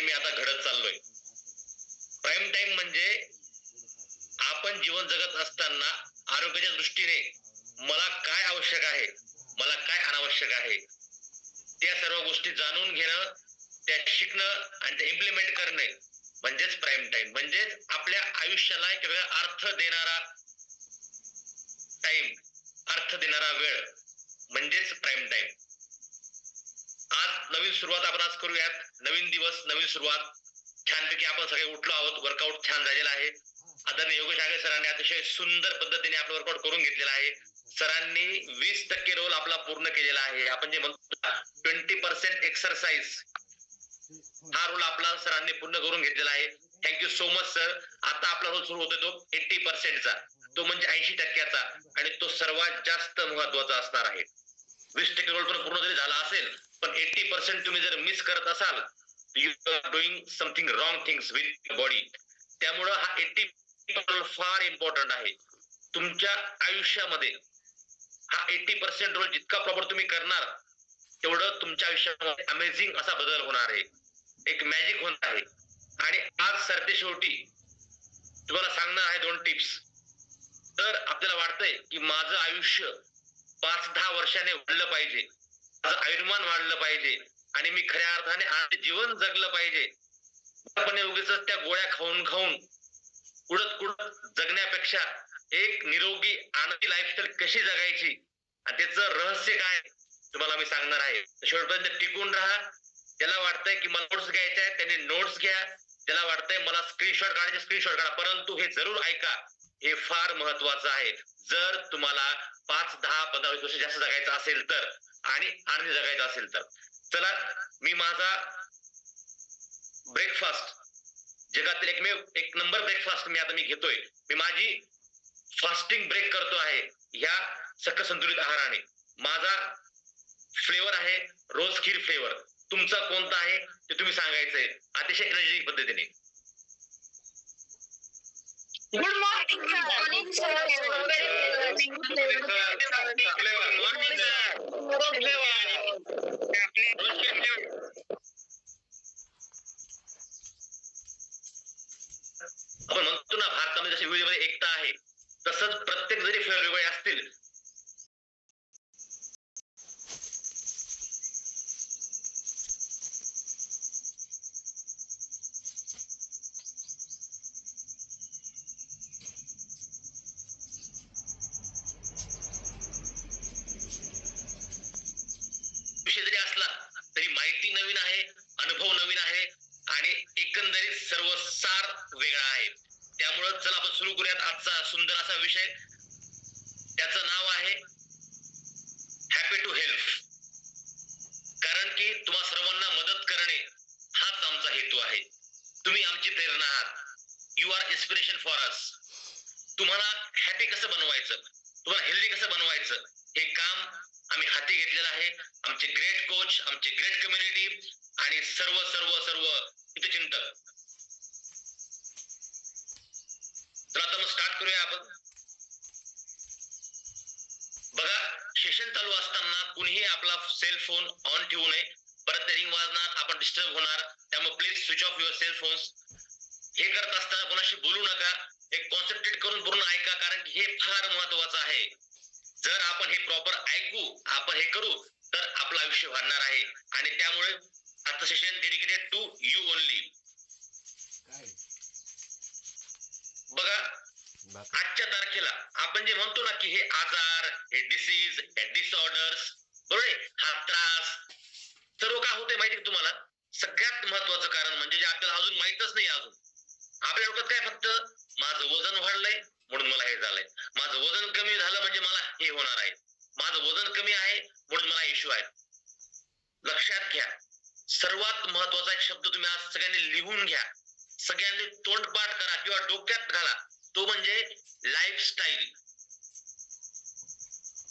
मी आता घडत चाललोय. प्राईम टाइम म्हणजे आपण जीवन जगत असताना आरोग्याच्या दृष्टीने मला काय आवश्यक आहे, मला काय अनावश्यक आहे, त्या सर्व गोष्टी जाणून घेणं, त्या शिकणं आणि ते इम्प्लिमेंट करणे म्हणजेच प्राईम टाइम. म्हणजेच आपल्या आयुष्याला एक वेगळा अर्थ देणारा टाइम, अर्थ देणारा वेळ म्हणजेच प्राईम टाइम. आज नवीन सुरुवात आपण आज करूयात. नवीन दिवस, नवीन सुरुवात. छानपैकी आपण सगळे उठलो आहोत. वर्कआउट छान झालेला आहे. आदरणीय योगेश आगे सरांनी अतिशय सुंदर पद्धतीने आपलं वर्कआउट करून घेतलेला आहे. सरांनी 20% रोल आपला पूर्ण केलेला आहे. आपण जे म्हणतो 20% एक्सरसाइज, हा रोल आपला सरांनी पूर्ण करून घेतलेला आहे. Thank you so much sir. आता आपला रोल सुरू होतोय तो 80%चा, तो म्हणजे 80%चा, आणि तो सर्वात जास्त महत्वाचा असणार आहे. 20% रोल पण पूर्ण जरी झाला असेल, पण 80% तुम्ही जर मिस करत असाल, you are doing something wrong things with body. त्यामुळं हा 80% फार इम्पॉर्टंट आहे तुमच्या आयुष्यामध्ये. हा 80% रोल जितका प्रॉपर तुम्ही करणार, तेवढं तुमच्या आयुष्यामध्ये अमेझिंग असा बदल होणार आहे, एक मॅजिक होणार आहे. आणि आज सरते शेवटी तुम्हाला सांगणार आहे 2 टिप्स. तर आपल्याला वाटतंय की माझं आयुष्य 5-10 वर्षाने वाढलं पाहिजे, माझं आयुर्मान वाढलं पाहिजे आणि मी खऱ्या अर्थाने जीवन जगलं पाहिजे. आपण उगीच त्या गोळ्या खाऊन खाऊन उडत जगण्यापेक्षा एक निरोगी आनंदी लाईफस्टाईल कशी जगायची आणि त्याचं रहस्य काय तुम्हाला मी सांगणार आहे. शेवटपर्यंत टिकून राहा. ज्याला वाटतंय की मला नोट्स घ्यायच्या आहेत त्यांनी नोट्स घ्या. ज्याला वाटतंय मला स्क्रीनशॉट काढायचे स्क्रीनशॉट काढा. परंतु हे जरूर ऐका, हे फार महत्वाचं आहे. जर तुम्हाला 5-10-15 वर्ष जास्त जगायचं असेल तर, आणि आनंदी जगायचं असेल तर. चला, मी माझा ब्रेकफास्ट, जगातील एक नंबर ब्रेकफास्ट मी घेतोय. मी माझी फास्टिंग ब्रेक करतो आहे ह्या सकस संतुलित आहाराने. माझा फ्लेवर आहे रोज खीर फ्लेवर. तुमचा कोणता आहे ते तुम्ही सांगायचंय अतिशय एनर्जेटिक पद्धतीने. गुड मॉर्निंग आपण म्हणतो ना भारतामध्ये जशी विविधतेमध्ये एकता आहे, तसंच प्रत्येक जरी फ्लेवर वेगळे असतील, विषय जरी असला तरी माहिती नवीन आहे, अनुभव नवीन आहे आणि एकंदरीत सर्व सार वेगळा आहे. त्यामुळं चला आपण सुरू करूयात आजचा सुंदर असा विषय. त्याचं नाव आहे हॅपी टू हेल्प. कारण की तुम्हा सर्वांना मदत करणे हाच आमचा हेतू आहे. तुम्ही आमची प्रेरणा आहात. You are inspiration for us. तुम्हाला हॅपी कसं बनवायचं, तुम्हाला हेल्दी कसं बनवायचं, हे काम आम्ही हाती घेतलेलं आहे. आमचे ग्रेट कोच, आमची ग्रेट कम्युनिटी आणि सर्व सर्व सर्व हितचिंतक. तर आता मग स्टार्ट करूया आपण. बघा, सेशन चालू असताना कुणीही आपला सेल फोन ऑन ठेवू नये. परत ते रिंग वाजणार, आपण डिस्टर्ब होणार. त्यामुळे please switch off your cell phones. हे करत असताना कोणाशी बोलू नका. एक कॉन्सन्ट्रेट करून पूर्ण ऐका, कारण की हे फार महत्वाचं आहे. जर आपण हे प्रॉपर ऐकू, आपण हे करू, तर आपलं आयुष्य वाढणार आहे. आणि त्यामुळे आजचं session dedicated to you only. बघा, आजच्या तारखेला आपण जे म्हणतो ना की हे आजार, हे डिसीज, हे डिसऑर्डर्स, बरोबर, हा त्रास सर्व का होते माहिती तुम्हाला? सगळ्यात महत्वाचं कारण म्हणजे जे आपल्याला अजून माहितच नाही. अजून आपल्या डोक्यात काय, फक्त माझं वजन वाढलंय म्हणून मला हे झालंय, माझं वजन कमी झालं म्हणजे मला हे होणार आहे, माझं वजन कमी आहे म्हणून मला इश्यू आहे. लक्षात घ्या, सर्वात महत्वाचा एक शब्द तुम्ही आज सगळ्यांनी लिहून घ्या, सगळ्यांनी तोंडपाठ करा किंवा डोक्यात घाला, तो म्हणजे लाईफस्टाईल.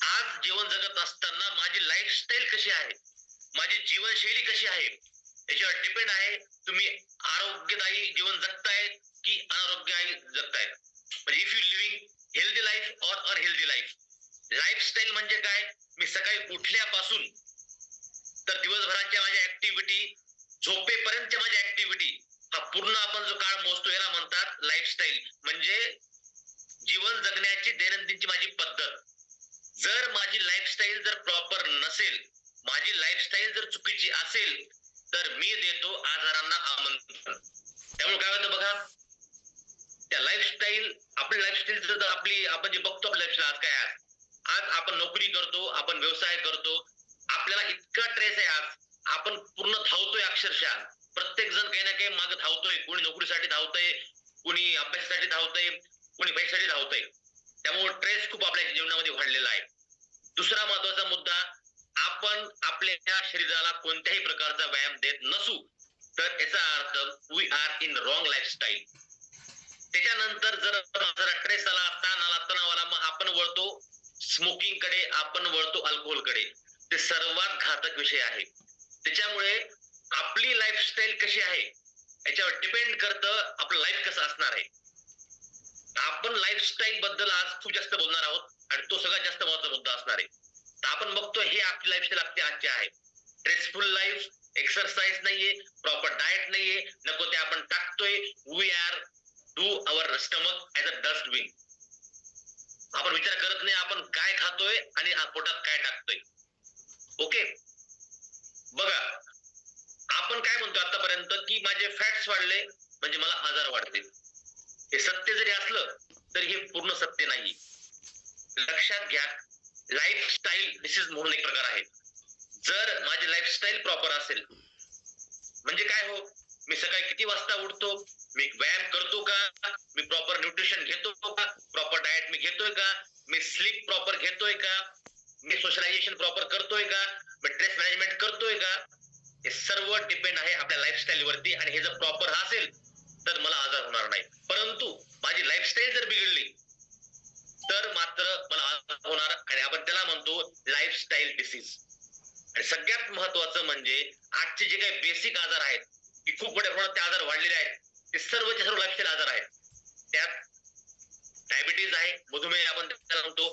आज जीवन जगत असताना माझी लाईफस्टाईल कशी आहे, माझी जीवनशैली कशी आहे, याच्यावर डिपेंड आहे तुम्ही आरोग्यदायी जीवन जगताय की अनारोग्यदायी जगताय. म्हणजे if you living healthy life or unhealthy life. Lifestyle म्हणजे काय? मी सकाळी उठल्यापासून तर दिवसभराच्या माझ्या ऍक्टिव्हिटी, झोपेपर्यंतच्या माझ्या ऍक्टिव्हिटी, लाईफस्टाईल म्हणजे जीवन जगण्याची दैनंदिनची माझी पद्धत. जर माझी लाईफस्टाईल जर प्रॉपर नसेल, माझी लाईफस्टाईल जर चुकीची असेल, तर मी देतो आजारांना आमंत्रण. त्यामुळे काय होतं बघा, त्या लाईफस्टाईल आपली लाईफस्टाईल जर आपली आपण जे बघतो आपल्या लाईफस्टाईल आज काय आज आपण नोकरी करतो, आपण व्यवसाय करतो, आपल्याला इतका ट्रेस आहे आज, आपण पूर्ण धावतोय अक्षरशः. प्रत्येक जण काही ना काही मागे धावतोय, कोणी नोकरीसाठी धावतोय, कोणी अभ्यासासाठी धावतोय, कोणी पैशासाठी धावतोय. त्यामुळे ट्रेस खूप आपल्या जीवनामध्ये वाढलेला आहे. दुसरा महत्वाचा मुद्दा, आपण आपल्या शरीराला कोणत्याही प्रकारचा व्यायाम देत नसू तर याचा अर्थ we are in wrong lifestyle. त्याच्यानंतर जर जरा ट्रेस आला, ताण आला, तणाव आला, मग आपण वळतो स्मोकिंग कडे, आपण वळतो अल्कोहोल कडे. ते सर्वात घातक विषय आहे. त्याच्यामुळे आपली लाईफस्टाईल कशी आहे याच्यावर डिपेंड करतं आपलं लाईफ कसं असणार आहे. आपण लाईफस्टाईल बद्दल आज खूप जास्त बोलणार आहोत आणि तो सगळ्यात जास्त महत्त्वाचा मुद्दा असणार आहे. तर आपण बघतो हे आपली लाईफस्टाईल आपली आजची आहे. स्ट्रेसफुल लाईफ, एक्सरसाइज नाहीये, प्रॉपर डाएट नाहीये, नको ते आपण टाकतोय. We are do our stomach as a dustbin. आपण विचार करत नाही आपण काय खातोय आणि पोटात काय टाकतोय. ओके, बघा आपण काय म्हणतो आतापर्यंत की माझे फॅट्स वाढले म्हणजे मला आजार वाढते. हे सत्य जरी असलं तरी हे पूर्ण सत्य नाही. लक्षात घ्या, लाईफस्टाईल डिसीज म्हणून एक प्रकार आहे. जर माझी लाईफस्टाईल प्रॉपर असेल म्हणजे काय हो, मी सकाळी किती वाजता उठतो, मी व्यायाम करतो का, मी प्रॉपर न्यूट्रिशन घेतो का, प्रॉपर डाएट मी घेतोय का, मी स्लीप प्रॉपर घेतोय का, मी सोशलायझेशन प्रॉपर करतोय का, मी स्ट्रेस मॅनेजमेंट करतोय का, हे सर्व डिपेंड आहे आपल्या लाईफस्टाईल वरती. आणि हे जर प्रॉपर असेल तर मला आजार होणार नाही. परंतु माझी लाईफस्टाईल जर बिघडली तर मात्र मला आजार होणार आणि आपण त्याला म्हणतो लाईफस्टाईल डिसीज. आणि सगळ्यात महत्वाचं म्हणजे आजचे जे काही बेसिक आजार आहेत की खूप मोठ्या प्रमाणात ते आजार वाढलेले आहेत, ते सर्वचे सर्व लाईफस्टाईल आजार आहेत. त्यात डायबिटीज आहे, मधुमेह आपण त्याला म्हणतो,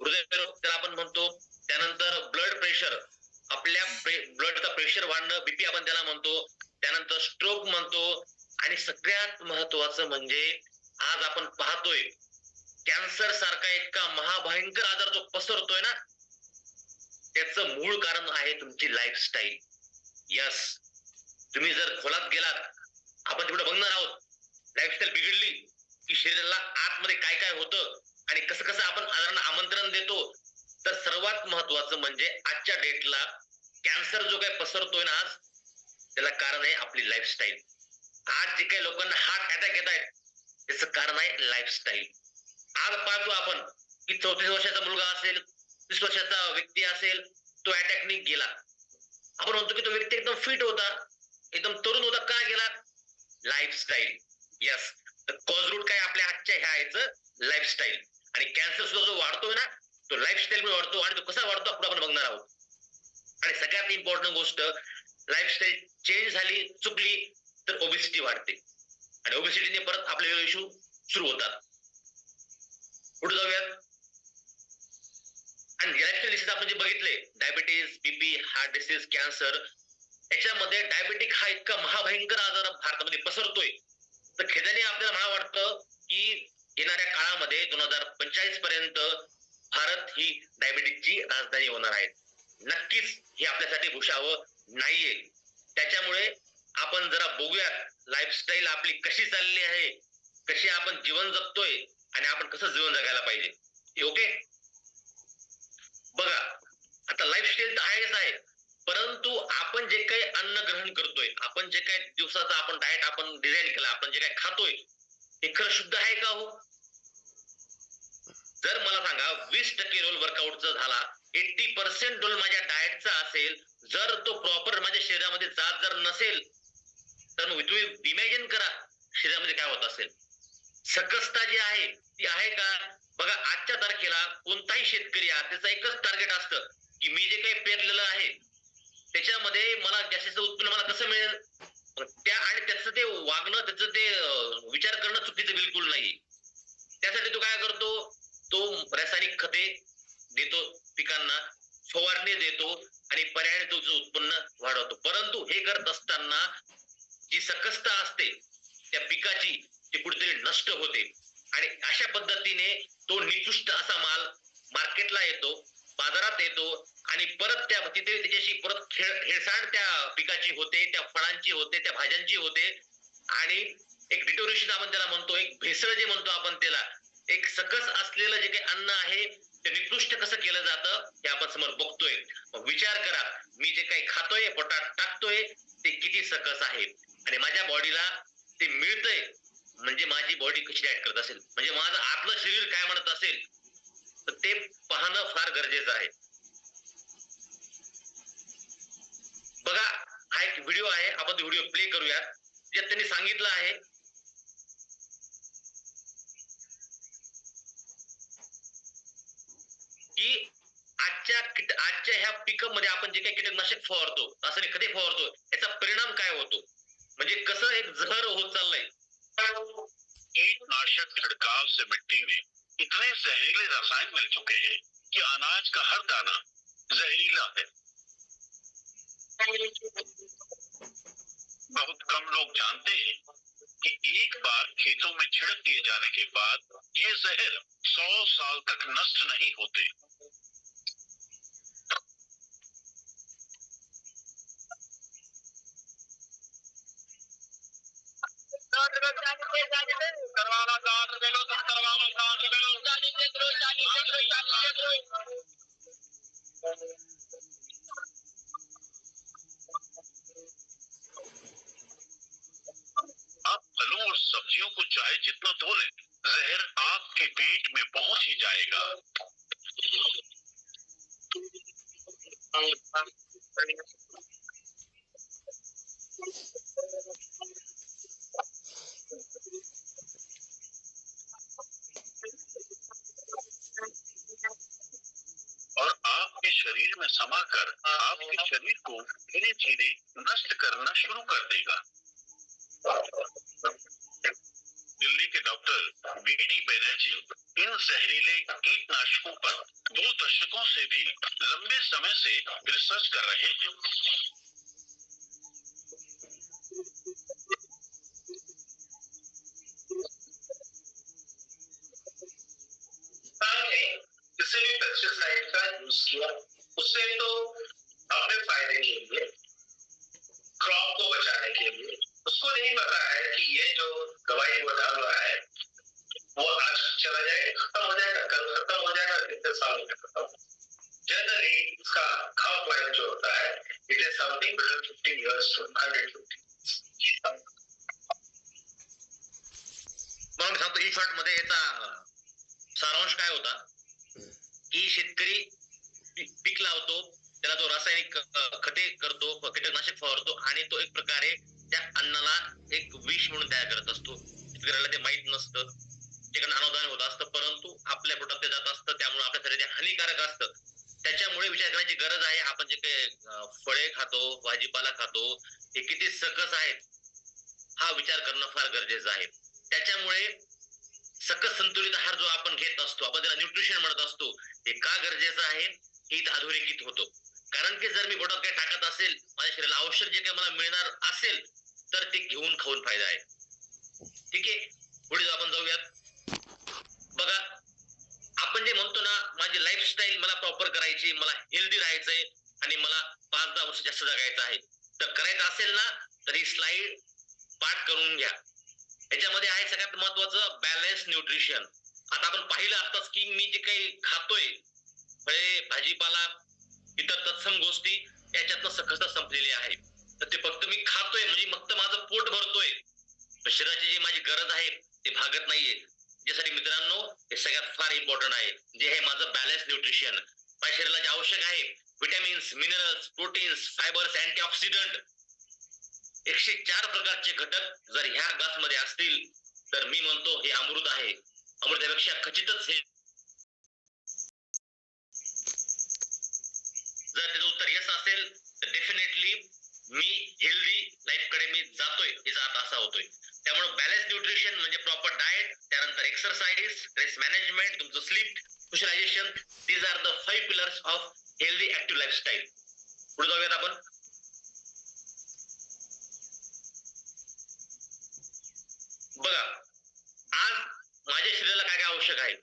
हृदयरोग त्याला आपण म्हणतो, त्यानंतर ब्लड प्रेशर, आपल्या ब्लडचं प्रेशर वाढणं, बीपी आपण त्याला म्हणतो, त्यानंतर स्ट्रोक म्हणतो. आणि सगळ्यात महत्वाचं म्हणजे आज आपण पाहतोय कॅन्सर सारखा इतका महाभयंकर आजार जो पसरतोय ना, त्याचं मूळ कारण आहे तुमची लाईफस्टाईल. यस, तुम्ही जर खोलात गेलात, आपण तिकडे बघणार आहोत लाईफस्टाईल बिघडली की शरीराला आतमध्ये काय काय होतं आणि कसं कसं आपण आजारांना आमंत्रण देतो. तर सर्वात महत्वाचं म्हणजे आजच्या डेटला कॅन्सर जो काही पसरतोय ना आज, त्याला कारण आहे आपली लाईफस्टाईल. आज जे काही लोकांना हार्ट अटॅक येत आहेत त्याचं कारण आहे लाईफस्टाईल. आज पाहतो आपण की 34 वर्षाचा मुलगा असेल, 30 वर्षाचा व्यक्ती असेल, तो अटॅकने गेला. आपण म्हणतो की तो व्यक्ती एकदम फिट होता, एकदम तरुण होता, का गेला? लाईफस्टाईल. यस, तर कॉज रूट काय आपल्या आजच्या ह्या याचं लाईफस्टाईल. आणि कॅन्सर सुद्धा जो वाढतोय ना, तो लाईफस्टाईल मुळे वाढतो. आणि तो कसा वाढतो पुढे आपण बघणार आहोत. आणि सगळ्यात इम्पॉर्टंट गोष्ट, लाईफस्टाईल चेंज झाली, चुकली तर ओबेसिटी वाढते आणि ओबेसिटीने परत आपले इश्यू सुरू होतात. पुढे जाऊयात. आणि लाईफस्टाईल डिसीज आपण जे बघितले, diabetes, BP, heart disease, cancer, याच्यामध्ये डायबेटिक हा इतका महाभयंकर आजार भारतामध्ये पसरतोय. तर खेदाने आपल्याला मला वाटतं की येणाऱ्या काळामध्ये 2045 पर्यंत भारत ही डायबेटिकची राजधानी होणार आहे. नक्कीच हे आपल्यासाठी भूषावं नाहीये. त्याच्यामुळे आपण जरा बघूयात लाईफस्टाईल आपली कशी चालली आहे, कशी आपण जीवन जगतोय आणि आपण कसं जीवन जगायला पाहिजे. ओके, बघा आता लाईफस्टाईल तर आहेच आहे, परंतु आपण जे काही अन्न ग्रहण करतोय, आपण जे काही दिवसाचा आपण डाएट आपण डिझाईन केला, आपण जे काही खातोय हे खरं शुद्ध आहे का हो? जर मला सांगा 20% रोल वर्कआउटचा झाला, 80% रोल माझ्या डाएटचा असेल, जर तो प्रॉपर माझ्या शरीरामध्ये जात जर नसेल तर मग तुम्ही इमॅजिन करा शरीरामध्ये काय होत असेल. सकसता जी आहे ती आहे का? बघा आजच्या तारखेला कोणताही शेतकरी त्याचं एकच टार्गेट असतं की मी जे काही पेरलेलं आहे त्याच्यामध्ये मला जास्तीत उत्पन्न मला कसं मिळेल. त्या आणि त्याचं ते वागणं, त्याचं ते विचार करणं चुकीचं बिलकुल नाही. त्यासाठी तो काय करतो, तो रासायनिक खते देतो पिकांना, फवारणी देतो आणि पर्यायाने तुझं उत्पन्न वाढवतो. परंतु हे करत असताना जी सकसता असते त्या पिकाची ते कुठेतरी नष्ट होते आणि अशा पद्धतीने तो निकृष्ट असा माल मार्केटला येतो, बाजारात येतो आणि परत त्या तिथे त्याच्याशी परत हेळसांड त्या पिकाची होते, त्या फळांची होते, त्या भाज्यांची होते आणि एक डिटोरेशन आपण त्याला म्हणतो, एक भेसळ जे म्हणतो आपण त्याला, एक सकस असलेलं जे काही अन्न आहे ते निकृष्ट कसं केलं जातं हे आपण समोर बघतोय. विचार करा, मी जे काही खातोय, पोटात टाकतोय ते किती सकस आहे आणि माझ्या बॉडीला ते मिळतंय, म्हणजे माझी बॉडी कशी रिॲक्ट करत असेल, म्हणजे माझं आतलं शरीर काय म्हणत असेल, तर ते पाहणं फार गरजेचं आहे. बघा, हा एक व्हिडिओ आहे, आपण तो व्हिडिओ प्ले करूयात, ज्यात त्यांनी सांगितलं आहे की आजच्या ह्या पिकअपमध्ये आपण जे काही कीटकनाशक फवारतो, असं कधी फवारतो, याचा परिणाम काय होतो, म्हणजे कसं एक जहर होत चाललंय. कीटनाशक छिड़काव से मिट्टी में इतने जहरीले रसायन मिल चुके हैं कि अनाज का हर दाना जहरीला है। बहुत कम लोग जानते हैं कि एक बार खेतों में छिड़क दिए जाने के बाद ये जहर 100 साल तक नष्ट नहीं होते। करवाना 60 रुपए लो, 70 वाला 60 रुपए लो, 40 दे दो, 40 दे दो, 40 दे दो। आप फलों और सब्जियों को चाहे जितना धो लें, जहर आपके पेट में पहुंच ही जाएगा। और आपके शरीर में समाकर आपके शरीर को धीरे धीरे नष्ट करना शुरू कर देगा। दिल्ली के डॉक्टर बीडी बनर्जी इन जहरीले कीटनाशकों पर 2 दशकों से भी लंबे समय से रिसर्च कर रहे हैं। किसी भी पेस्टिसाइड का यूज किया, उससे तो अपने फायदे के लिए, क्रॉप को बचाने के लिए, उसको नहीं पता है कि ये जो दवाई वो डाल रहा है वो आज चला जाएगा, खत्म हो जाएगा, कल खत्म हो जाएगा, कितने सालों में खत्म। जनरली इसका हाफ लाइफ जो होता है, it is something between 50 years to 150. म्हणून सांगतो इन शॉर्ट मध्ये याचा सारांश काय होता की शेतकरी पीक लावतो, त्याला तो रासायनिक खते करतो, कीटकनाशक फवारतो आणि तो एक प्रकारे त्या अन्नाला एक विष म्हणून तयार करत असतो. शेतकऱ्याला ते माहित नसतं, त्याकडे अनुदान होत असतं, परंतु आपल्या पोटात ते जात असतं, त्यामुळे आपल्यासाठी ते हानिकारक असतं. त्याच्यामुळे विचार करण्याची गरज आहे, आपण जे काही फळे खातो, भाजीपाला खातो, हे किती सकस आहेत हा विचार करणं फार गरजेचं आहे. त्याच्यामुळे सकस संतुलित आहार जो आपण घेत असतो, आपण त्याला न्यूट्रिशन म्हणत असतो, हे का गरजेचं आहे हे अधोरेखित होतो. कारण की जर मी पोटात काही टाकत असेल, माझ्या शरीराला आवश्यक जे काही मला मिळणार असेल तर ते घेऊन खाऊन फायदा आहे. ठीक आहे, पुढे आपण जाऊयात. बघा, आपण जे म्हणतो ना, माझी लाईफस्टाईल मला प्रॉपर करायची, मला हेल्दी राहायचंय आणि मला 5-10 वर्ष जास्त जगायचं आहे, तर करायचं असेल ना तर ही स्लाइड पाठ करून घ्या. याच्यामध्ये आहे सगळ्यात महत्वाचं बॅलन्स न्यूट्रिशन. आता आपण पाहिलं आताच की मी जे काही खातोय, फळे, भाजीपाला, इतर तत्सम गोष्टी याच्यातनं सकसता संपलेली आहे. तर ते फक्त मी खातोय म्हणजे फक्त माझं पोट भरतोय, शरीराची जी माझी गरज आहे ते भागत नाहीये. ज्यासाठी मित्रांनो हे सगळ्यात फार इम्पॉर्टंट आहे, जे आहे माझं बॅलन्स न्यूट्रिशन. माझ्या शरीराला जे आवश्यक आहे, vitamins, minerals, proteins, fibres, antioxidant, 104 प्रकारचे घटक जर ह्या ग्लास मध्ये असतील तर मी म्हणतो हे अमृत आहे. अमृतापेक्षा खचितच हे. जर त्याचं उत्तर यस असेल तर डेफिनेटली मी हेल्दी लाईफ कडे मी जातोय, याचा अर्थ असा होतोय. त्यामुळे बॅलन्स न्यूट्रिशन म्हणजे प्रॉपर डाएट, त्यानंतर एक्सरसाइज, स्ट्रेस मॅनेजमेंट, तुमचं sleep, socialization, these are the 5 pillars of healthy active lifestyle. पुढे जाऊयात आपण. बघा, आवश्यक आहे.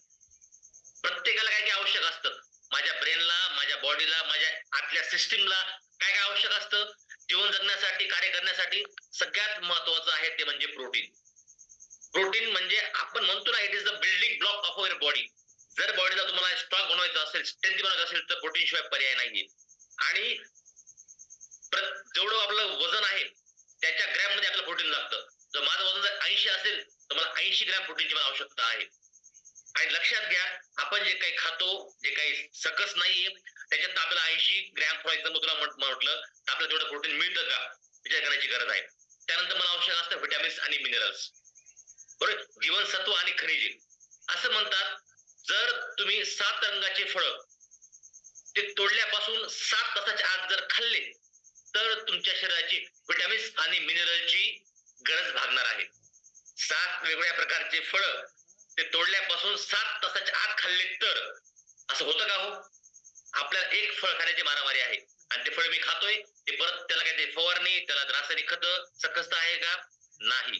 प्रत्येकाला काय काय आवश्यक असतं, माझ्या ब्रेनला, माझ्या बॉडीला, माझ्या आतल्या सिस्टीमला काय काय आवश्यक असतं जीवन जगण्यासाठी, कार्य करण्यासाठी. सगळ्यात महत्वाचं आहे ते म्हणजे प्रोटीन. प्रोटीन म्हणजे आपण म्हणतो ना, it is the building block of your body. जर बॉडीला तुम्हाला स्ट्रॉंग बनवायचं असेल, स्ट्रेंथ बनवायचं असेल, तर प्रोटीन शिवाय पर्याय नाहीये. आणि जेवढं आपलं वजन आहे त्याच्या ग्रॅम मध्ये आपलं प्रोटीन लागतं. जर माझं वजन जर 80 असेल तर मला 80 ग्रॅम प्रोटीनची मला आवश्यकता आहे. आणि लक्षात घ्या, आपण जे काही खातो, जे काही सकस नाहीये त्याच्यात आपल्याला 80 ग्रॅम फॉर एक्झाम्पल तुला म्हटलं तर आपल्याला तेवढं प्रोटीन मिळतं का, विचार करण्याची गरज आहे. त्यानंतर मला आवश्यक असतं व्हिटॅमिन्स आणि मिनरल्स, बरोबर, जीवनसत्व आणि खनिजे. असं म्हणतात, जर तुम्ही 7 रंगाचे फळं ते तोडल्यापासून 7 तासाच्या आत जर खाल्ले तर तुमच्या शरीराची व्हिटॅमिन्स आणि मिनरलची गरज भागणार आहे. 7 वेगवेगळ्या प्रकारचे फळं ते तोडल्यापासून 7 तासाच्या आत खाल्ले तर असं होतं का हो? आपल्याला एक फळ खाण्याची मारामारी आहे आणि ते फळ मी खातोय, ते परत त्याला काहीतरी फवारणी, त्याला रासायनिक खतं, सकसता आहे का? नाही.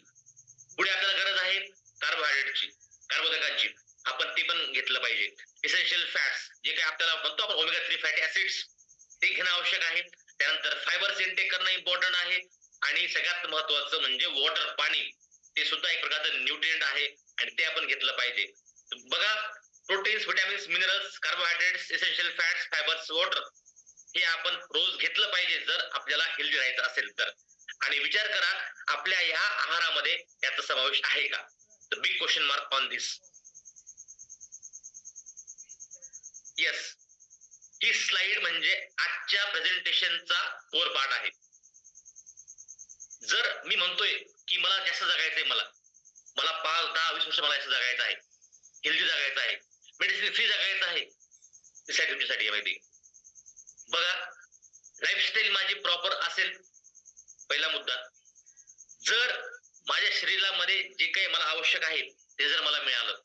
पुढे आपल्याला गरज आहे कार्बोहायड्रेटची, कार्बोदकांची. आपण ते पण घेतलं पाहिजे. इसेन्शियल फॅट्स, जे काही आपल्याला म्हणतो आपण ओमेगा 3 फॅटी ऍसिड्स, ते घेणं आवश्यक आहे. त्यानंतर फायबर्स इंटेक करणं इम्पॉर्टंट आहे. आणि सगळ्यात महत्वाचं म्हणजे वॉटर, पाणी. ते सुद्धा एक प्रकारचं न्यूट्रिएंट आहे आणि ते आपण घेतलं पाहिजे. बघा, proteins, vitamins, minerals, carbohydrates, essential fats, fibres, water, हे आपण रोज घेतलं पाहिजे जर आपल्याला हेल्दी राहायचं असेल तर. आणि विचार करा, आपल्या या आहारामध्ये याचा समावेश आहे का? The big question mark on this. Yes, he slide म्हणजे आजच्या प्रेझेंटेशनचा कोर पार्ट आहे. जर मी म्हणतोय की मला जास्त जगायचंय, मला 5, 10, 20 वर्ष मला जास्त जगायचं आहे, हेल्दी जगायचं आहे, मेडिसिन फ्री जगायचं आहे, तुमच्यासाठी आहे माहिती. बघा, लाईफस्टाईल माझी प्रॉपर असेल, पहिला मुद्दा. जर माझ्या शरीरामध्ये जे काही मला आवश्यक आहे ते जर मला मिळालं,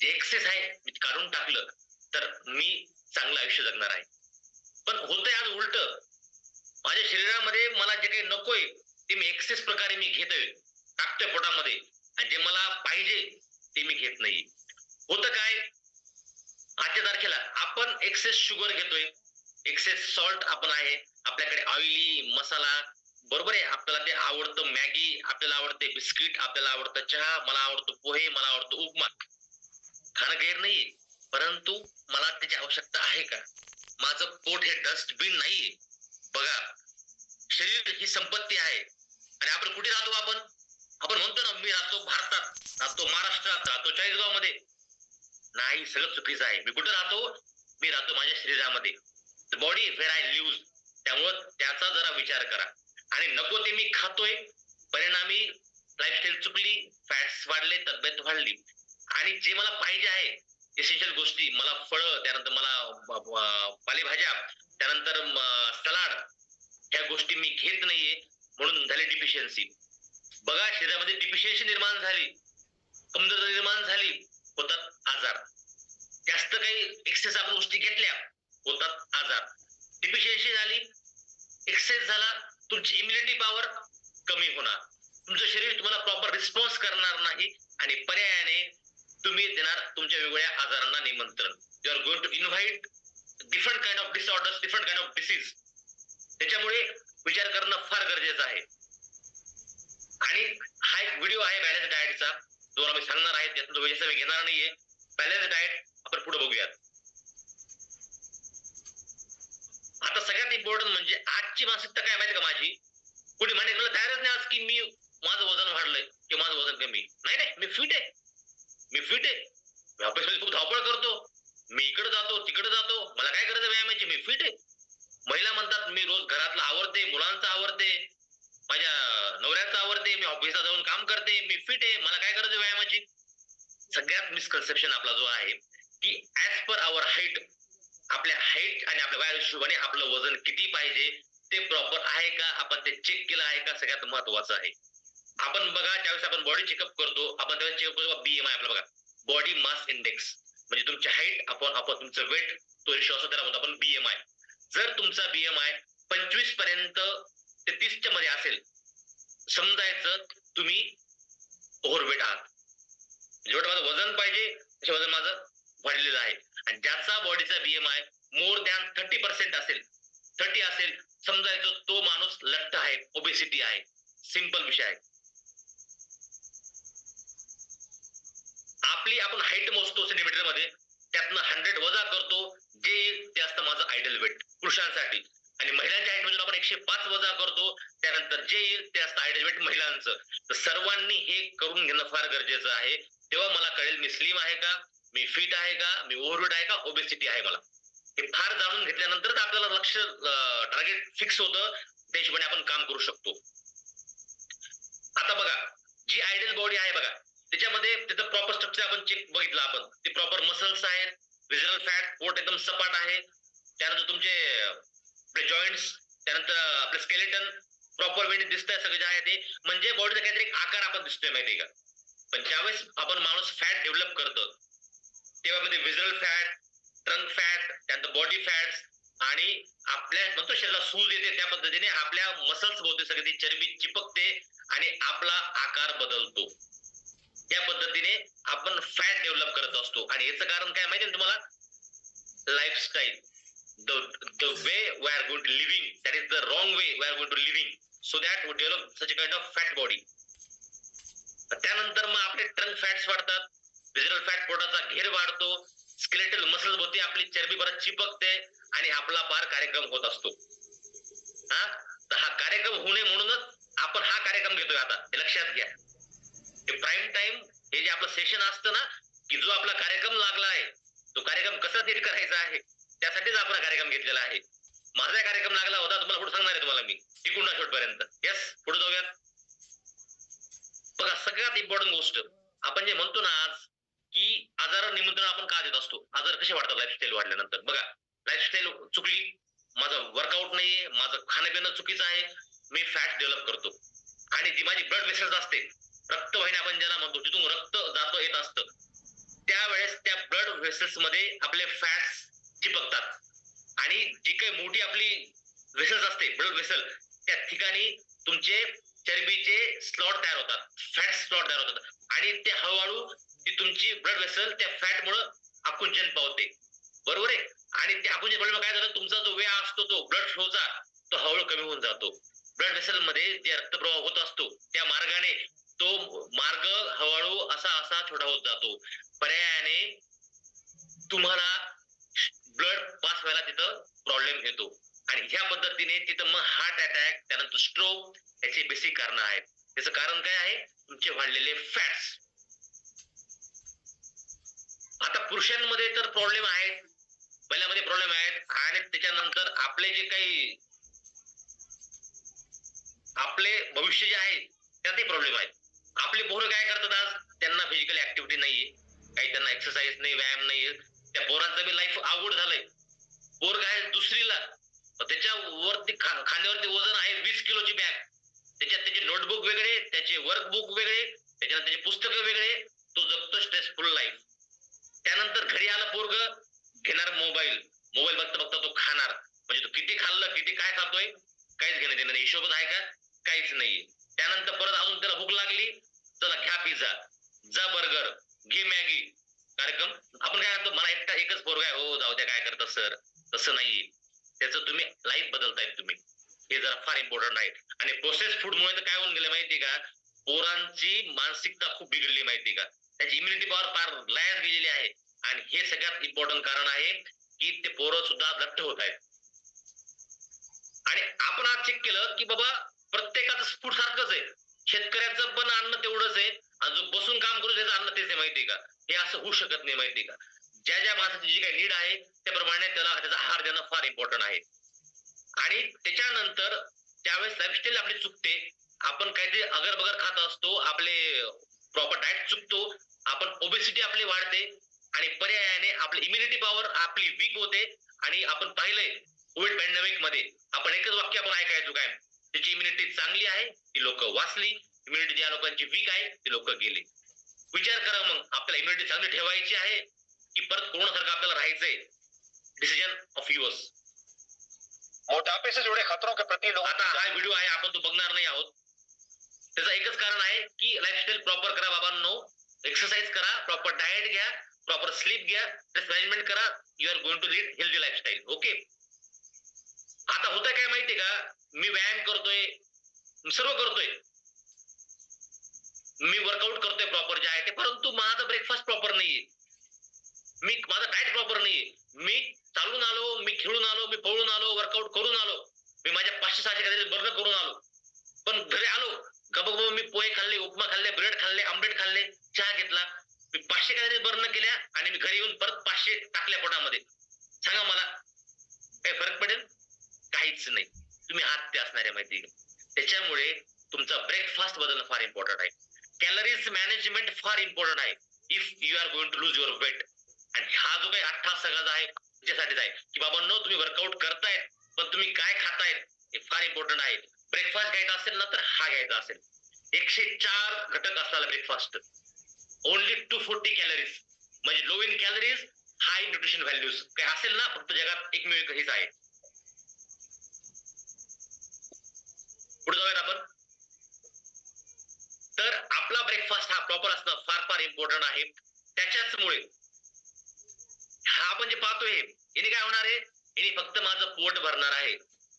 जे एक्सेस आहे मी काढून टाकलं, तर मी चांगलं आयुष्य जगणार आहे. पण होतंय आज उलट, माझ्या शरीरामध्ये मला जे काही नकोय ते मी एक्सेस प्रकारे मी घेतोय, टाकतोय पोटामध्ये, आणि जे मला पाहिजे ते मी घेत नाही. होतं काय, आजच्या तारखेला आपण एक्सेस शुगर घेतोय, एक्सेस सॉल्ट आपण आहे, आपल्याकडे ऑइली मसाला, बरोबर आहे, आपल्याला ते आवडतं मॅगी, आपल्याला आवडते बिस्किट, आपल्याला आवडतं चहा, मला आवडतो पोहे, मला आवडतो उपमा. खाणं गैर नाहीये, परंतु मला त्याची आवश्यकता आहे का? माझं पोट हे डस्टबिन नाहीये. बघा, शरीर ही संपत्ती आहे. आणि आपण कुठे राहतो? आपण म्हणतो ना, मी राहतो भारतात, राहतो महाराष्ट्रात, राहतो चाळीसगाव मध्ये. नाही, सगळं चुकीचं आहे. मी कुठे राहतो? मी राहतो माझ्या शरीरामध्ये. Body wear I live. त्यामुळं त्याचा जरा विचार करा. आणि नको ते मी खातोय, परिणामी लाईफस्टाईल चुकली, फॅट्स वाढले, तब्येत वाढली. आणि जे मला पाहिजे आहे एसेन्शियल गोष्टी, मला फळं, त्यानंतर मला पालेभाज्या, त्यानंतर सलाड, ह्या गोष्टी मी घेत नाहीये, म्हणून झाली डिफिशियन्सी. बघा, शरीरामध्ये डिफिशियन्सी निर्माण झाली, कमतरता निर्माण झाली, होतात आजार. जास्त काही एक्सेस आपण गोष्टी घेतल्या, होतात आजार. डिफिशियन्सी झाली, एक्सेस झाला, तुमची इम्युनिटी पॉवर कमी होणार, तुमचं शरीर तुम्हाला प्रॉपर रिस्पॉन्स करणार नाही, आणि पर्यायाने तुम्ही देणार तुमच्या वेगवेगळ्या आजारांना निमंत्रण. You are going to invite different kind of disorders, different kind of disease. त्याच्यामुळे विचार करणं फार गरजेचं आहे. आणि हा एक व्हिडिओ आहे बॅलन्स डाएटचा, जो आम्ही सांगणार आहे, त्यातून मी घेणार नाहीये. बॅलन्स डाएट आपण पुढे बघूयात. आता सगळ्यात इम्पॉर्टंट म्हणजे आजची मानसिकता काय माहिती का माझी, कुठे म्हणण्याला तयारच नाही आज की मी माझं वजन वाढलंय किंवा माझं वजन कमी. नाही, मी फिट आहे, मी ऑफिसमध्ये खूप धावपळ करतो, मी इकडे जातो तिकडे जातो, मला काय गरज आहे व्यायामाची, मी फिट आहे. महिला म्हणतात मी रोज घरातलं आवरते, मुलांचं आवरते, माझ्या नवऱ्याचं आवरते, मी ऑफिसला जाऊन काम करते, मी फिट आहे, मला काय गरज आहे व्यायामाची. सगळ्यात मिसकन्सेप्शन आपला जो आहे की ऍज पर आवर हाईट, आपल्या हाईट आणि आपल्या वयाच्या हिशोबाने आपलं वजन किती पाहिजे ते प्रॉपर आहे का, आपण ते चेक केलं आहे का, सगळ्यात महत्वाचं आहे. आपण बघा, त्यावेळेस आपण बॉडी चेकअप करतो, आपण त्यावेळेस चेकअप करतो BMI, आपला बघा बॉडी मास इंडेक्स, म्हणजे तुमची हाईट आपण तुमचं वेट, तो रेशो असतो, त्याला म्हणतो आपण BMI. जर तुमचा BMI 25 पर्यंत ते 30च्या मध्ये असेल, समजायचं तुम्ही ओव्हरवेट आहात. जेवढं माझं वजन पाहिजे त्याचे वजन माझं वाढलेलं आहे. आणि ज्याचा बॉडीचा BMI मोर दॅन 30% असेल, 30 असेल, समजायचं तो माणूस लठ्ठ आहे, ओबेसिटी आहे. सिंपल विषय आहे. आपली आपण हाईट मोजतो सेंटीमीटर मध्ये, त्यातनं 100 वजा करतो, जे येईल ते असतं माझं आयडल वेट पुरुषांसाठी. आणि महिलांच्या हाईट मधून आपण 105 वजा करतो, त्यानंतर जे येईल ते असतं आयडल वेट महिलांचं. तर सर्वांनी हे करून घेणं फार गरजेचं आहे. तेव्हा मला कळेल मी स्लिम आहे का, मी फिट आहे का, मी ओव्हरवेट आहे का, ओबेसिटी आहे मला. हे फार जाणून घेतल्यानंतरच आपल्याला लक्ष टार्गेट फिक्स होतं, त्या हिशोबाने आपण काम करू शकतो. आता बघा, जी आयडल बॉडी आहे बघा, त्याच्यामध्ये त्याचं प्रॉपर स्ट्रक्चर आपण चेक बघितलं आपण, ते प्रॉपर मसल्स आहेत, व्हिजरल फॅट, पोट एकदम सपाट आहे, त्यानंतर तुमचे आपले जॉईंट्स, त्यानंतर आपलं स्केलेटन प्रॉपर वेने दिसतंय सगळं जे आहे ते, म्हणजे बॉडीचा काहीतरी एक आकार आपण दिसतोय माहितीये का. पण ज्यावेळेस आपण माणूस फॅट डेव्हलप करतो तेव्हा मध्ये व्हिजरल फॅट, ट्रंक फॅट, त्यानंतर बॉडी फॅट्स आणि आपल्या म्हणतो शरीराला सूज येते, त्या पद्धतीने आपल्या मसल्स भोवती सगळी ती चरबी चिपकते आणि आपला आकार बदलतो. त्या पद्धतीने आपण फॅट डेव्हलप करत असतो. आणि याचं कारण काय माहिती तुम्हाला, lifestyle. the way we are going to living, that is the wrong way we are going to living, so that we develop such a kind of fat body. त्यानंतर मग आपले ट्रंक फॅट्स वाढतात, व्हिजरल फॅट पोटाचा घेर वाढतो, skeletal muscles भोवती आपली चरबी परत चिपकते आणि आपला पार कार्यक्रम होत असतो. हा, तर हा कार्यक्रम होऊ नये म्हणूनच आपण हा कार्यक्रम घेतोय आता, हे लक्षात घ्या. हे प्राईम टाइम हे जे आपलं सेशन असतं ना, की जो आपला कार्यक्रम लागला आहे, तो कार्यक्रम कसा नीट करायचा आहे त्यासाठीच आपण कार्यक्रम घेतलेला आहे. माझा कार्यक्रम लागला होता, तुम्हाला पुढे सांगणार आहे तुम्हाला मी टिकून शेवटपर्यंत. येस, पुढे जाऊयात. बघा, सगळ्यात इम्पॉर्टंट गोष्ट आपण जे म्हणतो ना आज, की आजार निमंत्रण आपण का देत असतो, आजार कसे वाढतात लाईफस्टाईल वाढल्यानंतर. बघा, लाईफस्टाईल चुकली, माझं वर्कआउट नाहीये, माझं खाणं चुकीचं आहे, मी फॅट डेव्हलप करतो. आणि जी माझी ब्लड वेसल्स असते, रक्तवाहिनी आपण ज्याला म्हणतो, तिथून रक्त जातं येत असतं, त्यावेळेस त्या ब्लड वेसल्स मध्ये आपले फॅट्स चिपकतात. आणि जी काही मोठी आपली वेसल्स असते, ब्लड वेसल, त्या ठिकाणी तुमचे चरबीचे स्लॉट तयार होतात, फॅट स्लॉट तयार होतात. आणि ते हळूहळू ती तुमची ब्लड वेसल त्या फॅट मुळे आकुंचन पावते, बरोबर आहे. आणि त्या आकुंचन पावल्यामुळे काय झालं, तुमचा जो वेळ असतो तो ब्लड फ्लोचा, तो हळूहळू कमी होऊन जातो. ब्लड वेसल मध्ये जे रक्तप्रवाह होत असतो त्या मार्गाने तो मार्ग हळूहळू असा असा छोटा होत जातो. पर्यायाने तुम्हाला ब्लड पास व्हायला तिथं प्रॉब्लेम येतो. आणि ह्या पद्धतीने तिथं मग हार्ट अटॅक, त्यानंतर स्ट्रोक, याची बेसिक कारण आहेत. त्याचं कारण काय आहे, तुमचे वाढलेले फॅट्स. आता पुरुषांमध्ये तर प्रॉब्लेम आहेत, पहिल्यामध्ये प्रॉब्लेम आहेत. आणि त्याच्यानंतर आपले जे काही आपले भविष्य जे आहे त्यातही प्रॉब्लेम आहेत. आपले पोरं काय करतात आज, त्यांना फिजिकल ऍक्टिव्हिटी नाहीये, काही त्यांना एक्सरसाइज नाही, व्यायाम नाहीये, त्या पोरांचं बी लाईफ अवघड झालंय. पोर काय दुसरीला, त्याच्यावरती खांद्यावरती वजन आहे 20 किलोची बॅग, त्याच्यात त्याचे नोटबुक वेगळे, त्याचे वर्कबुक वेगळे, त्याच्यात त्याचे पुस्तकं वेगळे, तो जगतो स्ट्रेसफुल लाईफ. त्यानंतर घरी आलं पोरग, घेणार मोबाईल, मोबाईल बघता बघता तो खाणार. म्हणजे तो किती खाल्लं, किती काय खातोय, काहीच घेणं देणं नाही, हिशोबच आहे का, काहीच नाहीये. त्यानंतर परत अजून त्याला भूक लागली, चला घ्या पिझ्झा, जा बर्गर, घे मॅगी, कार्यक्रम. आपण काय म्हणतो, मला एकच पोरगा आहे, हो जाऊ द्या, काय करतात सर. तसं नाहीये, त्याचं तुम्ही लाईफ बदलतायत तुम्ही, हे जरा फार इम्पॉर्टंट आहे. आणि प्रोसेस फूड मुळे तर काय होऊन गेले माहितीये का, पोरांची मानसिकता खूप बिघडली माहितीये का, त्याची इम्युनिटी पॉवर फार लयास गेलेली आहे. आणि हे सगळ्यात इम्पॉर्टंट कारण आहे की ते पोरं सुद्धा लठ्ठ होत आहेत. आणि आपण आज चेक केलं की बाबा प्रत्येकाचं फूड सारखंच आहे, शेतकऱ्याचं पण अन्न तेवढंच आहे, आणि जो बसून काम करू त्याचं अन्न तेच आहे माहितीये का. हे असं होऊ शकत नाही माहितीये का. ज्या ज्या माणसाची जी काही नीड आहे त्याप्रमाणे त्याला त्याचा आहार देणं फार इम्पॉर्टंट आहे. आणि त्याच्यानंतर त्यावेळेस लाईफस्टाईल आपली चुकते, आपण काहीतरी अगरबगर खात असतो, आपले प्रॉपर डाएट चुकतो, आपण ओबेसिटी आपली वाढते, आणि पर्यायाने आपली इम्युनिटी पॉवर आपली वीक होते. आणि आपण पाहिलंय कोविड पॅन्डेमिक मध्ये आपण एकच वाक्य आपण ऐकायचो काय, त्याची इम्युनिटी चांगली आहे ती लोक वाचली, इम्युनिटी ज्या लोकांची वीक आहे ती लोक गेली. विचार करा मग, आपल्याला इम्युनिटी चांगली ठेवायची आहे की परत कोरोना सारखं आपल्याला राहायचंय. Decision of yours. मोटापे से जुड़े खतरों के प्रति लोग, आता हा व्हिडिओ आहे आपण तो बघणार नाही आहोत. त्याचं एकच कारण आहे की लाईफस्टाईल प्रॉपर करा बाबांनो, एक्सरसाइज करा, प्रॉपर डाएट घ्या, प्रॉपर स्लीप घ्या, स्ट्रेस मॅनेजमेंट करा, you are going to lead healthy lifestyle. Okay. आता होतं काय माहितीये का, मी व्यायाम करतोय, सर्व करतोय, मी वर्कआउट करतोय प्रॉपर जे आहे ते, परंतु माझा ब्रेकफास्ट प्रॉपर नाहीये, माझा डाएट प्रॉपर नाहीये. मी चालून आलो, मी खेळून आलो, मी पळून आलो, वर्कआउट करून आलो, मी माझ्या 500-600 कॅलरी बर्न करून आलो, पण घरी आलो गबगब मी पोहे खाल्ले, उपमा खाल्ले, ब्रेड खाल्ले, आमलेट खाल्ले, चहा घेतला, मी 500 कॅलरी बर्न केल्या आणि मी घरी येऊन परत 500 टाकल्या पोटामध्ये. सांगा मला काही फरक पडेल? काहीच नाही. तुम्ही आत ते असणार आहे माहिती. त्याच्यामुळे तुमचा ब्रेकफास्ट बदलणं फार इम्पॉर्टंट आहे. कॅलरीज मॅनेजमेंट फार इम्पॉर्टंट आहे if you are going to lose your weight. आणि हा जो काही 8 तास सगळा आहे त्याच्यासाठीच आहे की बाबांनो तुम्ही वर्कआउट करतायत पण तुम्ही काय खातायत हे फार इम्पॉर्टंट आहे. ब्रेकफास्ट घ्यायचा असेल ना तर हा घ्यायचा असेल. 104 घटक असतात ब्रेकफास्ट, ओनली 240 कॅलरीज, म्हणजे low in calories, high nutrition values. काही असेल ना फक्त जगात एकमेव हेच आहे. पुढे जाऊयात आपण. तर आपला ब्रेकफास्ट हा प्रॉपर असणं फार फार इम्पॉर्टंट आहे. त्याच्याचमुळे हा आपण जे पाहतोय याने काय होणार आहे, याने फक्त माझं पोट भरणार आहे,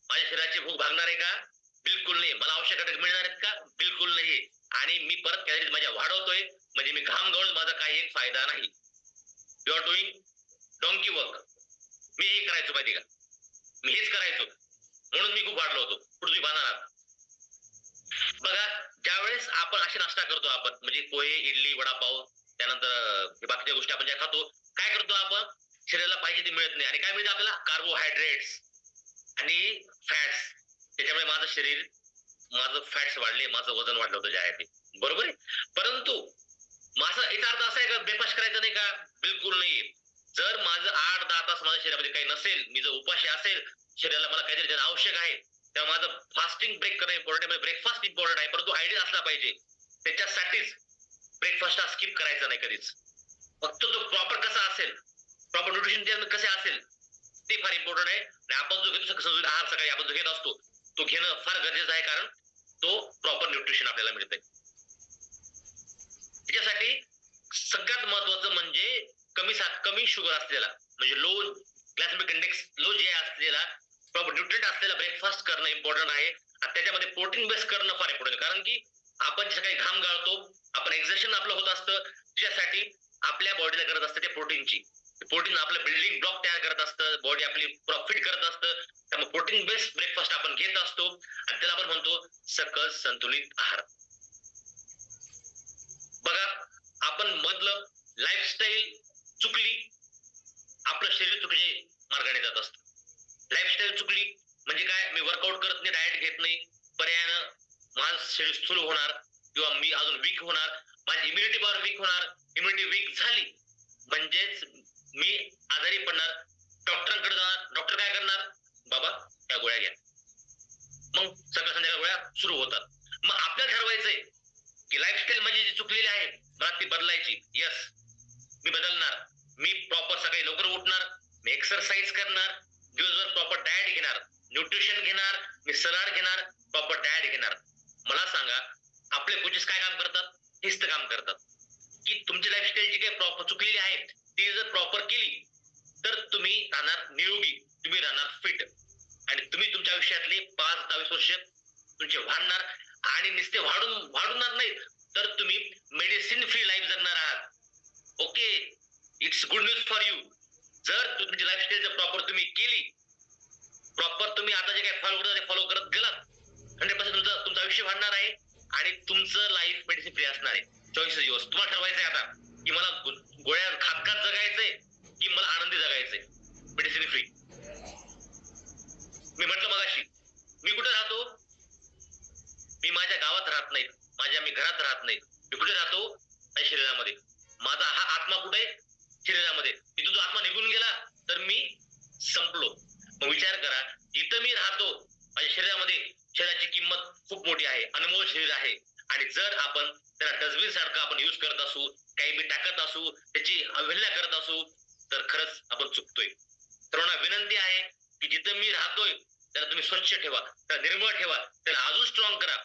माझ्या शरीराची भूक भागणार आहे का? बिलकुल नाही. मला आवश्यक घटक मिळणार आहेत का? बिलकुल नाही. आणि मी परत कॅलरीज माझ्या वाढवतोय, म्हणजे मी घाम गळून माझा काही एक फायदा नाही. You are doing donkey work. मी हे करायचो माहिती का, मी हेच करायचो म्हणून मी खूप वाढलो होतो. पुढे तुम्ही पाहणार बघा, ज्यावेळेस आपण असे नाश्ता करतो आपण, म्हणजे पोहे, इडली, वडापाव, त्यानंतर बाकीच्या गोष्टी आपण ज्या खातो, काय करतो आपण, शरीराला पाहिजे ते मिळत नाही. आणि काय मिळतं आपल्याला? कार्बोहायड्रेट्स आणि फॅट्स. त्याच्यामुळे माझं फॅट्स वाढले, माझं वजन वाढलं होतं जे आहे ते, बरोबर आहे. परंतु माझा याचा अर्थ असा आहे का ब्रेकफास्ट करायचा नाही का? बिलकुल नाही. जर माझं 8-10 तास माझ्या शरीरामध्ये काही नसेल, मी जर उपाशी असेल, शरीराला मला काहीतरी देणं आवश्यक आहे, तेव्हा माझं फास्टिंग ब्रेक करणं इम्पॉर्टंट आहे, ब्रेकफास्ट इम्पॉर्टंट आहे. परंतु आयडिया असला पाहिजे, त्याच्यासाठीच ब्रेकफास्ट हा स्किप करायचा नाही कधीच. फक्त तो प्रॉपर कसा असेल, प्रॉपर न्यूट्रिशन कसे असेल ते फार इम्पॉर्टंट आहे. आणि आपण जो घेतो संतुलित आहार सकाळी आपण जो घेत असतो तो घेणं फार गरजेचं आहे, कारण तो प्रॉपर न्यूट्रिशन आपल्याला मिळतंय. त्याच्यासाठी सगळ्यात महत्वाचं म्हणजे कमी शुगर असलेला, म्हणजे लो ग्लायसेमिक इंडेक्स लो जे असलेला, प्रॉपर न्यूट्रिएंट असलेला ब्रेकफास्ट करणं इम्पॉर्टंट आहे. आणि त्याच्यामध्ये प्रोटीन बेस करणं फार इम्पॉर्टंट आहे, कारण की आपण जे काही घाम गाळतो, आपण एक्झर्शन आपलं होत असतं, त्याच्यासाठी आपल्या बॉडीला गरज असते ते प्रोटीनची. प्रोटीन आपलं बिल्डिंग ब्लॉक तयार करत असतं, बॉडी आपली प्रॉफिट करत असतं. त्यामुळे प्रोटीन बेस्ड ब्रेकफास्ट आपण घेत असतो आणि त्याला आपण म्हणतो सकस संतुलित आहार. बघा, आपण मधलं लाईफस्टाईल चुकली, आपलं शरीर चुकीचे मार्गाने जात असतं. लाईफस्टाईल चुकली म्हणजे काय, मी वर्कआउट करत नाही, डाएट घेत नाही, पर्यायानं माझं शरीर स्थूल होणार किंवा मी अजून वीक होणार, माझी इम्युनिटी पॉवर वीक होणार. इम्युनिटी वीक झाली म्हणजेच मी आजारी पडणार, डॉक्टरांकडे जाणार. डॉक्टर काय करणार, बाबा त्या गोळ्या घ्या, मग सकाळ संध्याकाळ गोळ्या सुरू होतात. मग आपल्याला ठरवायचंय की लाईफस्टाईल म्हणजे जी चुकलेली आहे मला ती बदलायची. यस, मी बदलणार. मी प्रॉपर सकाळी लवकर उठणार, मी एक्सरसाइज करणार, दिवसभर प्रॉपर डाएट घेणार, न्यूट्रिशन घेणार, मी सलाड घेणार, प्रॉपर डाएट घेणार. मला सांगा, आपले कोचेस काय काम करतात? हेच तर काम करतात की तुमची लाईफस्टाईल जी काही प्रॉपर चुकलेली आहे ती जर प्रॉपर केली तर तुम्ही राहणार निरोगी, तुम्ही राहणार फिट, आणि तुम्ही तुमच्या आयुष्यातले 5-10-20 वर्ष तुमचे वाढणार. आणि नुसते वाढणार नाहीत तर तुम्ही मेडिसिन फ्री लाईफ जगणार आहात. Okay, it's good news for you. जर तुमची लाईफस्टाईल जर प्रॉपर तुम्ही केली, प्रॉपर तुम्ही आता जे काही फॉलो करता ते फॉलो करत गेलात, 100% तुमचं आयुष्य वाढणार आहे आणि तुमचं लाईफ मेडिसिन फ्री असणार आहे. 24 दिवस तुम्हाला ठरवायचंय आता की मला गोळ्या खात जगायचंय की मला आनंदी जगायचंय, मेडिसिन फ्री. मी म्हटलं मगाशी, मी कुठे राहतो? मी माझ्या गावात राहत नाही, मी घरात राहत नाही. मी कुठे राहतो? माझ्या शरीरामध्ये. माझा हा आत्मा कुठे? शरीरामध्ये. तिथून जो आत्मा निघून गेला तर मी संपलो. मग विचार करा, जिथं मी राहतो माझ्या शरीरामध्ये, शरीराची किंमत खूप मोठी आहे, अनमोल शरीर आहे. आणि जर आपण त्याला डस्टबिन सारखं आपण युज करत असू, काही बी टाकत असू, त्याची अवहेलना करत असू, तर खरंच आपण चुकतोय. सर्वांना विनंती आहे की जिथं मी राहतोय त्याला तुम्ही स्वच्छ ठेवा, त्याला निर्मळ ठेवा, त्याला अजून स्ट्रॉंग करा.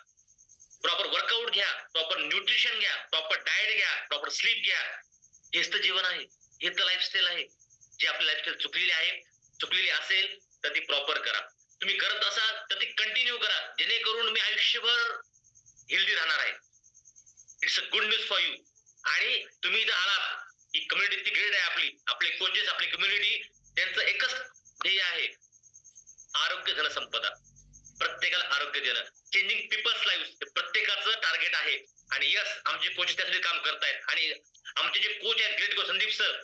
प्रॉपर वर्कआउट घ्या, प्रॉपर न्यूट्रिशन घ्या, प्रॉपर डाएट घ्या, प्रॉपर स्लीप घ्या. हेच तर जीवन आहे. हे तर लाईफस्टाईल आहे. जी आपली लाईफस्टाईल चुकलेली असेल तर ती प्रॉपर करा. तुम्ही करत असाल तर ती कंटिन्यू करा, जेणेकरून मी आयुष्यभर हेल्दी राहणार आहे. It's a good news for you. आणि तुम्ही इथं आलात, ही कम्युनिटी इतकी ग्रेट आहे आपली, आपले कोचेस, आपली कम्युनिटी, त्यांचं एकच ध्येय आहे, आरोग्य धन संपदा. प्रत्येकाला आरोग्य देणं, चेंजिंग पीपल्स लाईफ प्रत्येकाचं टार्गेट आहे. आणि यस, आमचे कोच त्यासाठी काम करतायत. आणि आमचे जे कोच आहेत ग्रेट कोच संदीप सर,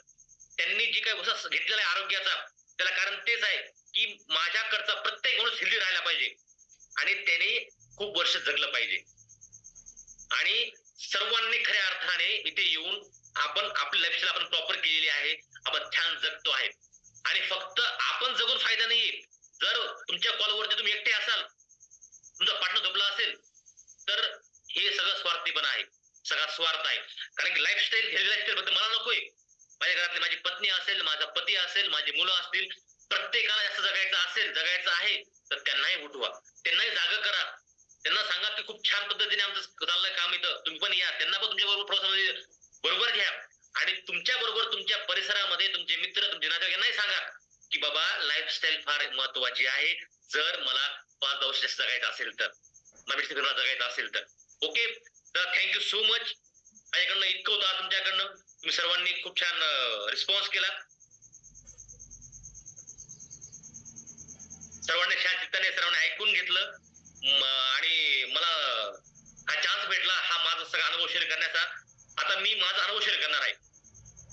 त्यांनी जी काही वसा घेतलेला आहे आरोग्याचा, त्याला कारण तेच आहे की माझ्याकडचा प्रत्येक माणूस हेल्दी राहायला पाहिजे आणि त्याने खूप वर्ष जगलं पाहिजे. आणि सर्वांनी खऱ्या अर्थाने इथे येऊन आपण आपली लाईफस्टाईल आपण प्रॉपर केलेली आहे, आपण छान जगतो आहे. आणि फक्त आपण जगून फायदा नाहीये. जर तुमच्या कॉलवरती तुम्ही एकटे असाल, तुमचा पार्टनर झोपला असेल, तर हे सगळं स्वार्थीपणा आहे, सगळा स्वार्थ आहे. कारण की लाईफस्टाईल, हेल्दी लाईफस्टाईल फक्त मला नकोय, माझ्या घरातली माझी पत्नी असेल, माझा पती असेल, माझी मुलं असतील, प्रत्येकाला जास्त जगायचं आहे तर त्यांनाही उठवा, त्यांनाही जागा करा. त्यांना सांगा की खूप छान पद्धतीने आमचं चाललंय काम, इथं तुम्ही पण या, त्यांना पण तुमच्या बरोबर प्रवासामध्ये बरोबर घ्या. आणि तुमच्या बरोबर तुमच्या परिसरामध्ये तुमचे मित्र, तुमचे नातेवाईकांनाही सांगा की बाबा लाईफस्टाईल फार महत्वाची आहे. जर मला 5 वर्ष जगायचं असेल तर, मला जगायचं असेल तर. ओके, तर थँक्यू सो मच. माझ्याकडनं इतकं होतं तुमच्याकडनं. तुम्ही सर्वांनी खूप छान रिस्पॉन्स केला. सर्वांनी छान चित्ताने सर्वांनी ऐकून घेतलं. आणि मला हा चान्स भेटला हा माझा सगळा अनुभव शेअर करण्याचा. आता मी माझा अनुभव शेअर करणार आहे.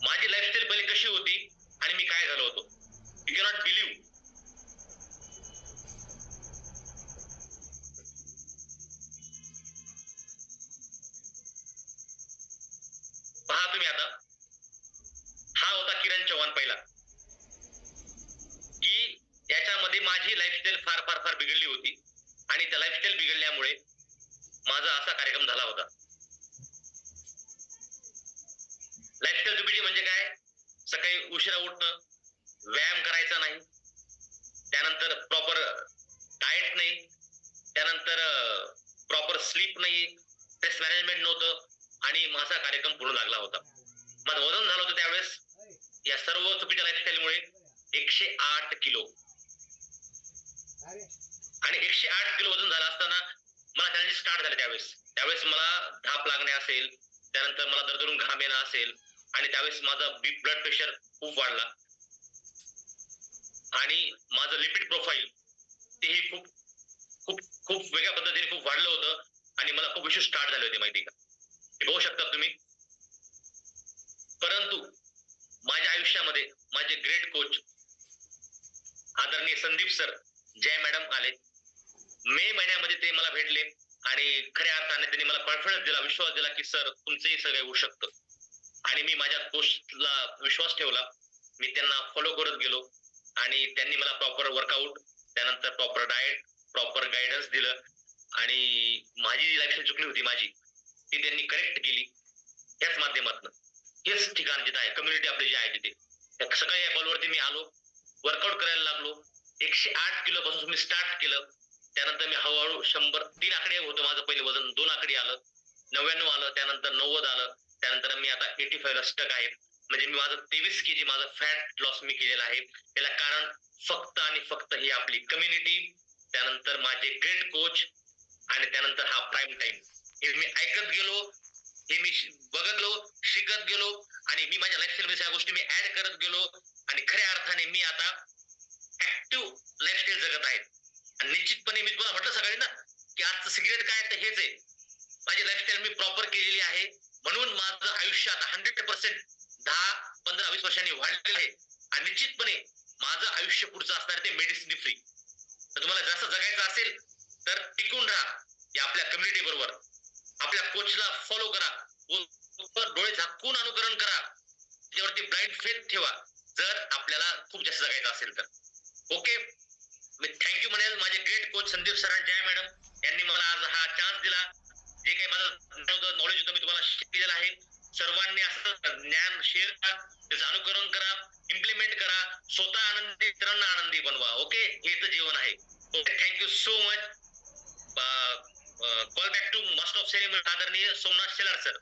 माझी लाईफस्टाईल पहिले कशी होती आणि मी काय झालो होतो. You cannot believe. पहा तुम्ही आता, हा होता किरण चव्हाण पहिला, की याच्यामध्ये माझी लाईफस्टाईल फार फार फार बिघडली होती. आणि त्या लाईफस्टाईल बिघडल्यामुळे माझा असा कार्यक्रम झाला होता. लाईफस्टाईल चुकीची म्हणजे काय, सकाळी उशिरा उठणं, व्यायाम करायचा नाही, त्यानंतर प्रॉपर डाएट नाही, त्यानंतर प्रॉपर स्लीप नाही, स्ट्रेस मॅनेजमेंट नव्हतं, आणि माझा कार्यक्रम पूर्ण लागला होता. माझं वजन झालं होतं त्यावेळेस या सर्व चुकीच्या लाईफस्टाईलमुळे 108 किलो. आणि 108 किलो वजन झालं असताना मला चॅलेंजेस स्टार्ट झाले त्यावेळेस मला धाप लागणे असेल, त्यानंतर मला दरदरून घाम येणं असेल, आणि त्यावेळेस माझा ब्लड प्रेशर खूप वाढला, आणि माझं लिपिड प्रोफाईल तेही खूप खूप खूप वेगळ्या पद्धतीने खूप वाढलं होतं. आणि मला खूप इश्यू स्टार्ट झाले होते माहिती का, हे बघू शकता तुम्ही. परंतु माझ्या आयुष्यामध्ये माझे ग्रेट कोच आदरणीय संदीप सर, जय मॅडम आले. मे महिन्यामध्ये ते मला भेटले आणि खऱ्या अर्थाने त्यांनी मला कॉन्फिडन्स दिला, विश्वास दिला की सर तुमचंही सगळं होऊ शकतं. आणि मी माझ्या कोचला विश्वास ठेवला. मी त्यांना फॉलो करत गेलो आणि त्यांनी मला प्रॉपर वर्कआउट, त्यानंतर प्रॉपर डाएट, प्रॉपर गायडन्स दिलं. आणि माझी जी लाईफस्टाईल चुकली होती माझी, ती त्यांनी करेक्ट केली. याच माध्यमातून, हेच ठिकाण जिथं आहे, कम्युनिटी आपली जी आहे तिथे. सकाळी या कॉलवरती मी आलो, वर्कआउट करायला लागलो. 108 किलो पासून मी स्टार्ट केलं. त्यानंतर मी हळूहळू 100, 3 आकडे होतं माझं पहिलं वजन, 2 आकडे आलं, 99 आलं, त्यानंतर 90 आलं, त्यानंतर मी आता 85 ला स्टक आहे. म्हणजे मी माझं 23 kg माझं फॅट लॉस मी केलेलं आहे. याला कारण फक्त आणि फक्त ही आपली कम्युनिटी, त्यानंतर माझे ग्रेट कोच, आणि त्यानंतर हा प्राईम टाइम. हे मी ऐकत गेलो, हे मी बघतलो, शिकत गेलो, आणि मी माझ्या लाईफस्टाईल मध्ये या गोष्टी मी ऍड करत गेलो. आणि खऱ्या अर्थाने मी आता ऍक्टिव्ह लाईफस्टाईल जगत आहे. आणि निश्चितपणे मी तुम्हाला म्हटलं सकाळी ना की आजचं सिक्रेट काय, तर हेच आहे, माझी लाईफस्टाईल मी प्रॉपर केलेली आहे. म्हणून माझं आयुष्य आता 100% 10, 15, 20 वर्षांनी वाढलेलं आहे. आणि निश्चितपणे माझं आयुष्य पुढचं असणार ते मेडिसिन फ्री. तर तुम्हाला जास्त जगायचं असेल तर टिकून राहा या आपल्या कम्युनिटी बरोबर, आपल्या कोचला फॉलो करा, डोळे झाकून अनुकरण करा, त्याच्यावरती ब्लाइंड फेथ ठेवा जर आपल्याला खूप जास्त जगायचं असेल तर. ओके, मी थँक्यू म्हणेल माझे ग्रेट कोच संदीप सर आणि जय मॅडम यांनी मला आज हा चान्स दिला. जे काही माझं नॉलेज होतं मी तुम्हाला शिकलेलं आहे. सर्वांनी असं ज्ञान शेअर करा, त्याचं अनुकरण करा, इम्प्लिमेंट करा, स्वतः आनंदी इतरांना आनंदी बनवा. ओके, हे तर जीवन आहे. Okay, thank you so much. Call back to master of ceremony आदरणीय सोमनाथ शेलार सर.